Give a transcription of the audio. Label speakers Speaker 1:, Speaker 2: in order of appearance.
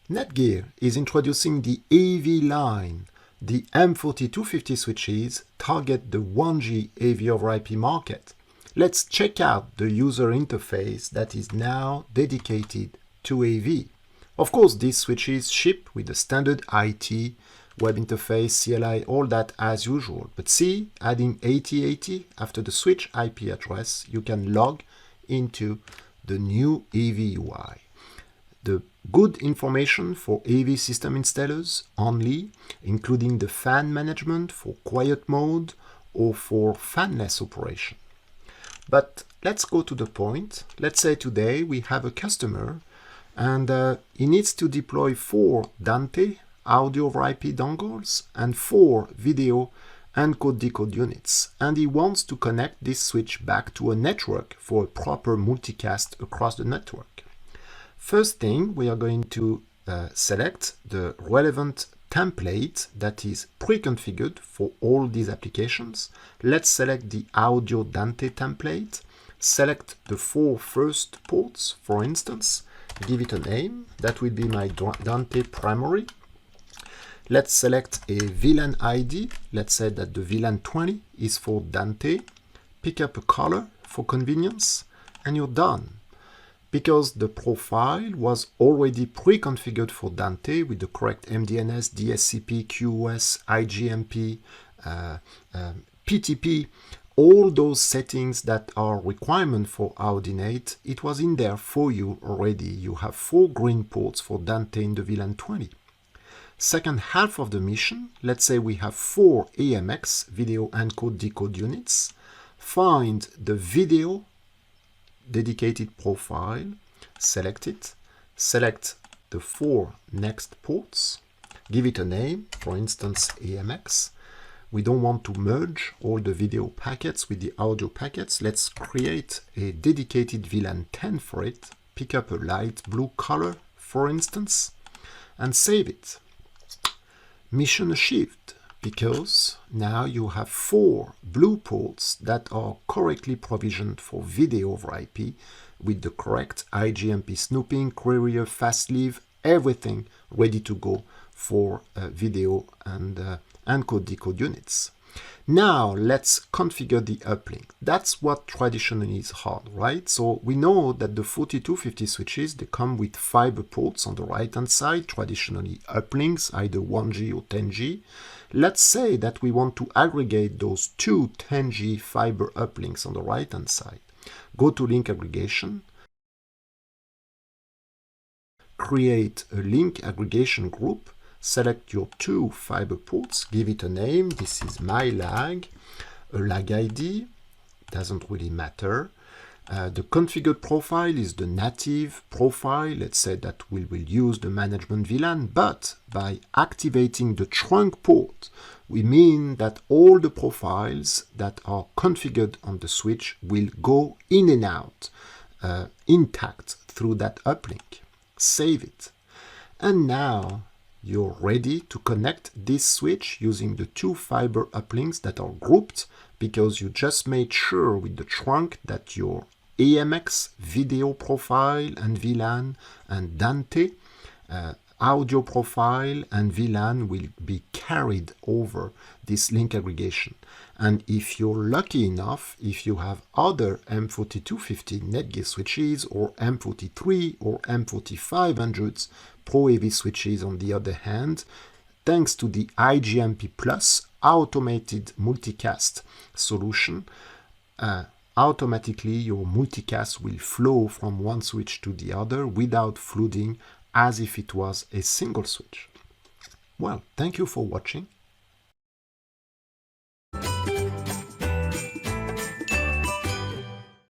Speaker 1: NETGEAR is introducing the AV line. The M4250 switches target the 1G AV over IP market. Let's check out the user interface that is now dedicated to AV. Of course, these switches ship with the standard IT, web interface, CLI, all that as usual. But see, adding 8080 after the switch IP address, you can log into the new AV UI. The good information for AV system installers only, including the fan management for quiet mode or for fanless operation. But let's go to the point. Let's say today we have a customer and he needs to deploy 4 Dante audio over IP dongles and 4 video encode-decode units, and he wants to connect this switch back to a network for a proper multicast across the network. First thing, we are going to select the relevant template that is pre-configured for all these applications. Let's select the Audio Dante template, select the 4 first ports, for instance, give it a name, that will be my Dante primary. Let's select a VLAN ID, let's say that the VLAN 20 is for Dante, pick up a color for convenience, and you're done. Because the profile was already pre-configured for Dante with the correct MDNS, DSCP, QoS, IGMP, PTP, all those settings that are requirement for Audinate, it was in there for you already. You have 4 green ports for Dante in the VLAN 20. Second half of the mission, let's say we have 4 AMX, video encode decode units. Find the video dedicated profile, select it, select the 4 next ports, give it a name, for instance AMX. We don't want to merge all the video packets with the audio packets. Let's create a dedicated VLAN 10 for it, pick up a light blue color, for instance, and save it. Mission achieved, because now you have 4 blue ports that are correctly provisioned for video over IP with the correct IGMP snooping, query, fast leave, everything ready to go for video and encode decode units. Now let's configure the uplink. That's what traditionally is hard, right? So we know that the 4250 switches, they come with fiber ports on the right hand side, traditionally uplinks, either 1G or 10G. Let's say that we want to aggregate those 2 10G fiber uplinks on the right hand side. Go to link aggregation, create a link aggregation group, select your 2 fiber ports, give it a name. This is my lag, a lag ID, doesn't really matter. The configured profile is the native profile. Let's say that we will use the management VLAN, but by activating the trunk port, we mean that all the profiles that are configured on the switch will go in and out intact through that uplink. Save it. And now you're ready to connect this switch using the 2 fiber uplinks that are grouped, because you just made sure with the trunk that your AMX video profile and VLAN and Dante audio profile and VLAN will be carried over this link aggregation. And if you're lucky enough, if you have other M4250 NETGEAR switches or M43 or M4500s Pro AV switches on the other hand, thanks to the IGMP Plus automated multicast solution, automatically your multicast will flow from one switch to the other without flooding as if it was a single switch. Well, thank you for watching.